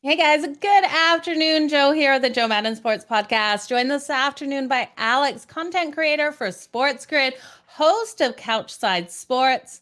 Hey guys, good afternoon. Joe here, the Joe Madden Sports Podcast. Joined this afternoon by Alex, content creator for Sports Grid, host of Couchside Sports.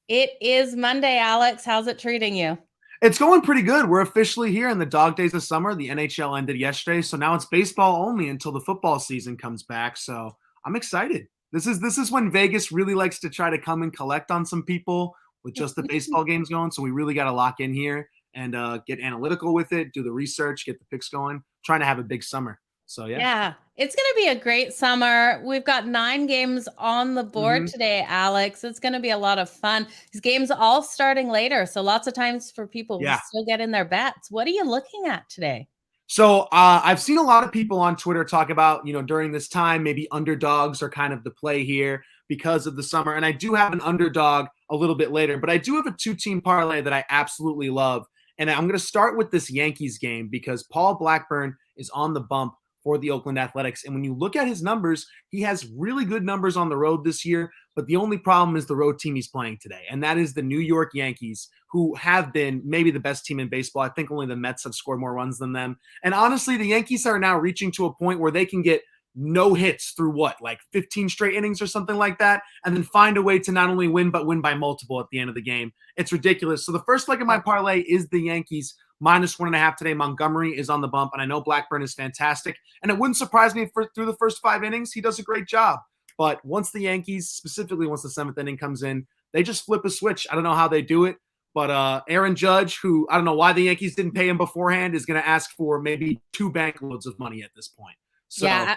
It is Monday, Alex. How's it treating you? It's going pretty good. We're officially here in the dog days of summer. The NHL ended yesterday, so now it's baseball only until the football season comes back. So I'm excited. This is when Vegas really likes to try to come and collect on some people with just the baseball games going. So we really got to lock in here and get analytical with it, do the research, get the picks going. Trying to have a big summer. So yeah. Yeah, it's going to be a great summer. We've got 9 games on the board Mm-hmm. today, Alex. It's going to be a lot of fun. These games all starting later, so lots of times for people to Yeah. still get in their bets. What are you looking at today? So I've seen a lot of people on Twitter talk about, during this time, maybe underdogs are kind of the play here because of the summer. And I do have an underdog a little bit later, but I do have a two-team parlay that I absolutely love. And I'm going to start with this Yankees game because Paul Blackburn is on the bump for the Oakland Athletics. And when you look at his numbers, he has really good numbers on the road this year. But the only problem is the road team he's playing today, and that is the New York Yankees, who have been maybe the best team in baseball. I think only the Mets have scored more runs than them. And honestly, the Yankees are now reaching to a point where they can get no hits through like 15 straight innings or something like that, and then find a way to not only win, but win by multiple at the end of the game. It's ridiculous. So the first leg of my parlay is the Yankees -1.5 today. Montgomery is on the bump, and I know Blackburn is fantastic. And it wouldn't surprise me if through the first 5 innings, he does a great job. But once the Yankees, specifically once the 7th inning comes in, they just flip a switch. I don't know how they do it. But Aaron Judge, who I don't know why the Yankees didn't pay him beforehand, is going to ask for maybe 2 bankloads of money at this point. So, Yeah,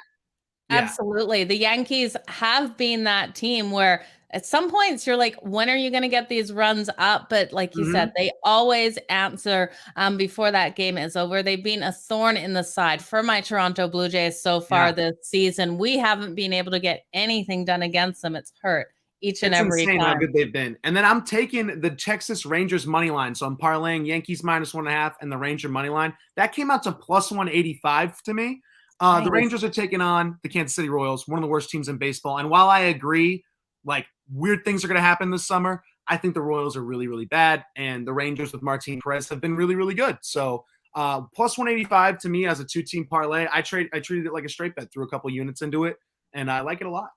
yeah. absolutely. The Yankees have been that team where at some points you're like, when are you going to get these runs up? But like you said, Mm-hmm. they always answer before that game is over. They've been a thorn in the side for my Toronto Blue Jays so far Yeah. this season. We haven't been able to get anything done against them. It's hurt each and It's every insane how time. good they've been. And then I'm taking the Texas Rangers money line. So I'm parlaying Yankees -1.5 and the Ranger money line. That came out to +185 to me. The Nice. Rangers are taking on the Kansas City Royals, one of the worst teams in baseball. And while I agree, like weird things are going to happen this summer, I think the Royals are really, really bad. And the Rangers with Martin Perez have been really, really good. So +185 to me as a two-team parlay. I treated it like a straight bet, threw a couple units into it, and I like it a lot.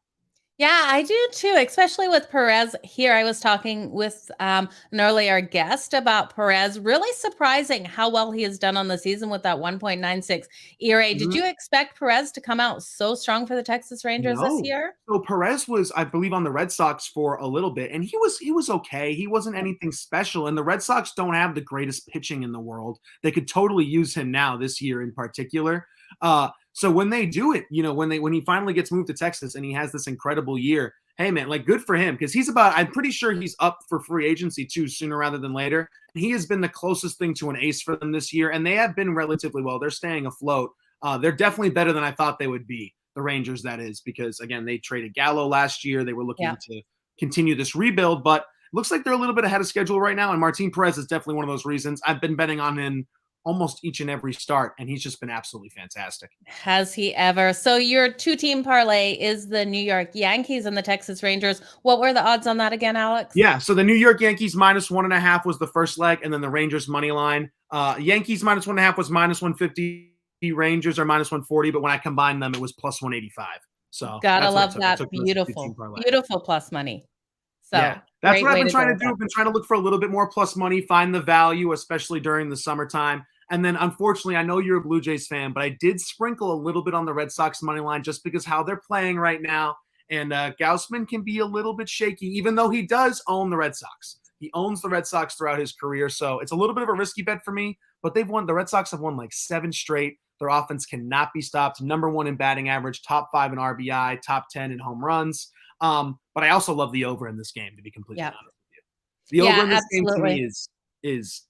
Yeah, I do too, especially with Perez here. I was talking with an earlier guest about Perez. Really surprising how well he has done on the season with that 1.96 ERA. Did Mhm. you expect Perez to come out so strong for the Texas Rangers this No. year? So Perez was, I believe, on the Red Sox for a little bit, and he was okay. He wasn't anything special, and the Red Sox don't have the greatest pitching in the world. They could totally use him now this year in particular. So when they do it, when he finally gets moved to Texas and he has this incredible year, hey man, like good for him because I'm pretty sure he's up for free agency too sooner rather than later. He has been the closest thing to an ace for them this year, and they have been relatively well. They're staying afloat. They're definitely better than I thought they would be. The Rangers, that is, because again, they traded Gallo last year. They were Yeah. looking to continue this rebuild, but looks like they're a little bit ahead of schedule right now. And Martin Perez is definitely one of those reasons. I've been betting on him almost each and every start, and he's just been absolutely fantastic. Has he ever? So your two-team parlay is the New York Yankees and the Texas Rangers. What were the odds on that again, Alex? Yeah, so the New York Yankees -1.5 was the first leg, and then the Rangers money line. Yankees -1.5 was -150. Rangers are -140, but when I combined them, it was +185. So Gotta that's what I love took. I that. took those two-team Beautiful, parlay. beautiful plus money. Yeah, So that's great what I've way been to go trying to with do. that. I've been trying to look for a little bit more plus money, find the value, especially during the summertime. And then, unfortunately, I know you're a Blue Jays fan, but I did sprinkle a little bit on the Red Sox money line just because how they're playing right now. And Gaussman can be a little bit shaky, even though he does own the Red Sox. He owns the Red Sox throughout his career, so it's a little bit of a risky bet for me. But they've won. The Red Sox have won like 7 straight. Their offense cannot be stopped. #1 in batting average, top 5 in RBI, top 10 in home runs. But I also love the over in this game, to be completely Yeah. honest with you. The over Yeah, in this game to me absolutely. is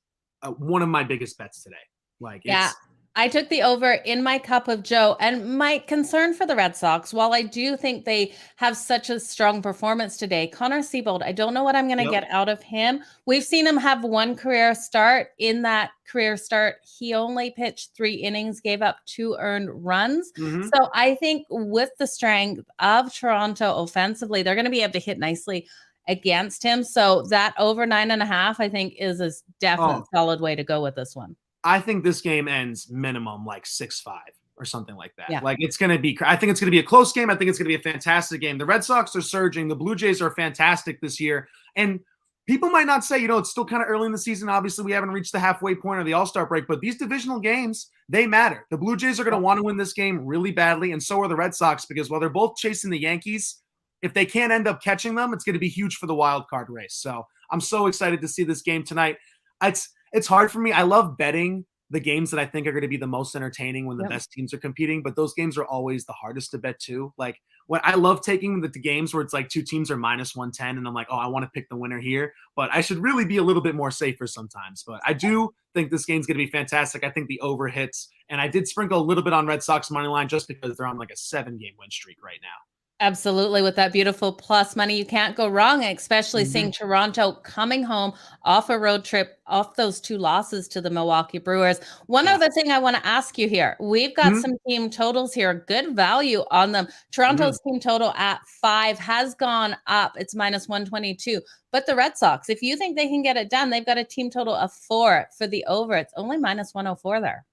one of my biggest bets today. Like Yeah. it's I took the over in my cup of Joe. And my concern for the Red Sox, while I do think they have such a strong performance today, Connor Siebold, I don't know what I'm going to yep. get out of him. We've seen him have one career start. In that career start, he only pitched 3 innings, gave up 2 earned runs. Mm-hmm. So I think with the strength of Toronto offensively, they're going to be able to hit nicely against him. So that over 9.5, I think, is a definite Oh, solid way to go with this one. I think this game ends minimum like 6-5 or something like that. Yeah. Like it's going to be, I think it's going to be a close game. I think it's going to be a fantastic game. The Red Sox are surging. The Blue Jays are fantastic this year. And people might not say, it's still kind of early in the season. Obviously, we haven't reached the halfway point of the All-Star break, but these divisional games, they matter. The Blue Jays are going to want to win this game really badly, and so are the Red Sox, because while they're both chasing the Yankees, if they can't end up catching them, it's going to be huge for the wild card race. So I'm so excited to see this game tonight. It's hard for me. I love betting the games that I think are going to be the most entertaining when the best teams are competing, but those games are always the hardest to bet too. Like when I love taking the games where it's like two teams are minus 110 and I'm like, oh, I want to pick the winner here, but I should really be a little bit more safer sometimes. But I do think this game's going to be fantastic. I think the over hits, and I did sprinkle a little bit on Red Sox money line just because they're on like a 7-game win streak right now. Absolutely. With that beautiful plus money, you can't go wrong, especially seeing Toronto coming home off a road trip, off those 2 losses to the Milwaukee Brewers. One other thing I want to ask you here. We've got some team totals here, good value on them. Toronto's team total at 5 has gone up. It's minus 122. But the Red Sox, if you think they can get it done, they've got a team total of 4 for the over. It's only minus 104 there.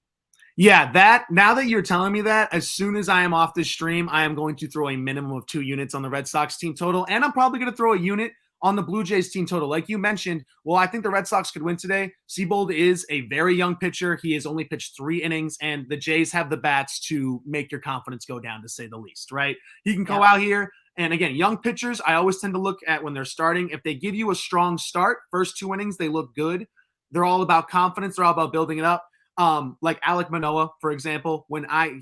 Yeah, now that you're telling me that, as soon as I am off this stream, I am going to throw a minimum of 2 units on the Red Sox team total, and I'm probably going to throw a unit on the Blue Jays team total. Like you mentioned, well, I think the Red Sox could win today. Seabold is a very young pitcher. He has only pitched 3 innings, and the Jays have the bats to make your confidence go down, to say the least, right? He can go out here, and again, young pitchers, I always tend to look at when they're starting. If they give you a strong start, first 2 innings, they look good. They're all about confidence. They're all about building it up. Like Alek Manoah, for example,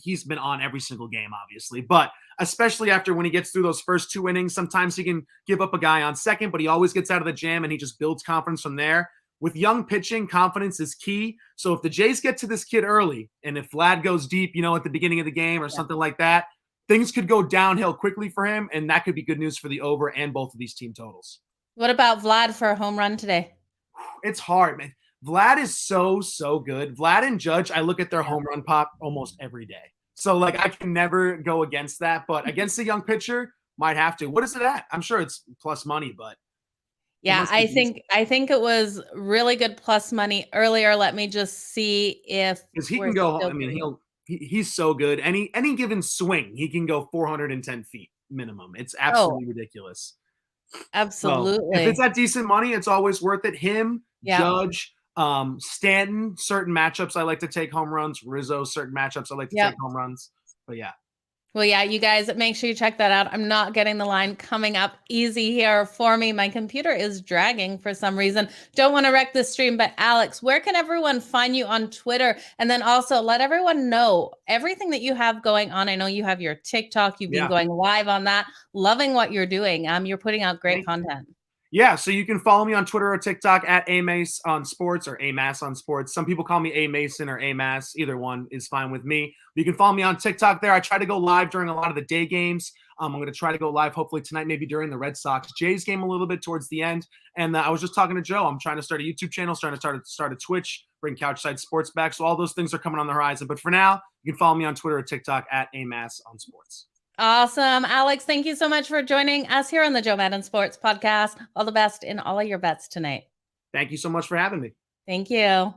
he's been on every single game, obviously, but especially after when he gets through those first 2 innings, sometimes he can give up a guy on second, but he always gets out of the jam and he just builds confidence from there. With young pitching, confidence is key. So if the Jays get to this kid early, and if Vlad goes deep, at the beginning of the game or something like that, things could go downhill quickly for him, and that could be good news for the over and both of these team totals. What about Vlad for a home run today? It's hard, man. Vlad is so good. Vlad and Judge, I look at their home run pop almost every day. So, like, I can never go against that. But against a young pitcher, might have to. What is it at? I'm sure it's plus money, but. Yeah, I think it was really good plus money earlier. Let me just see if. Because he can go, I mean, he's so good. Any given swing, he can go 410 feet minimum. It's absolutely ridiculous. Absolutely. So if it's at decent money, it's always worth it. Him, Judge, Stanton, certain matchups I like to take home runs. Rizzo, certain matchups I like to take home runs. But yeah. Well, yeah, you guys make sure you check that out. I'm not getting the line coming up easy here for me. My computer is dragging for some reason. Don't want to wreck the stream, but Alex, where can everyone find you on Twitter? And then also let everyone know everything that you have going on. I know you have your TikTok. You've been going live on that. Loving what you're doing. You're putting out great content. Yeah, so you can follow me on Twitter or TikTok at AMace on sports or AMass on sports. Some people call me A Mason or AMass. Either one is fine with me. You can follow me on TikTok there. I try to go live during a lot of the day games. I'm going to try to go live hopefully tonight, maybe during the Red Sox Jays game a little bit towards the end. And I was just talking to Joe. I'm trying to start a YouTube channel, trying to start a Twitch, bring Couchside Sports back. So all those things are coming on the horizon. But for now, you can follow me on Twitter or TikTok at AMass on sports. Awesome. Alex, thank you so much for joining us here on the Joe Madden Sports Podcast. All the best in all of your bets tonight. Thank you so much for having me. Thank you.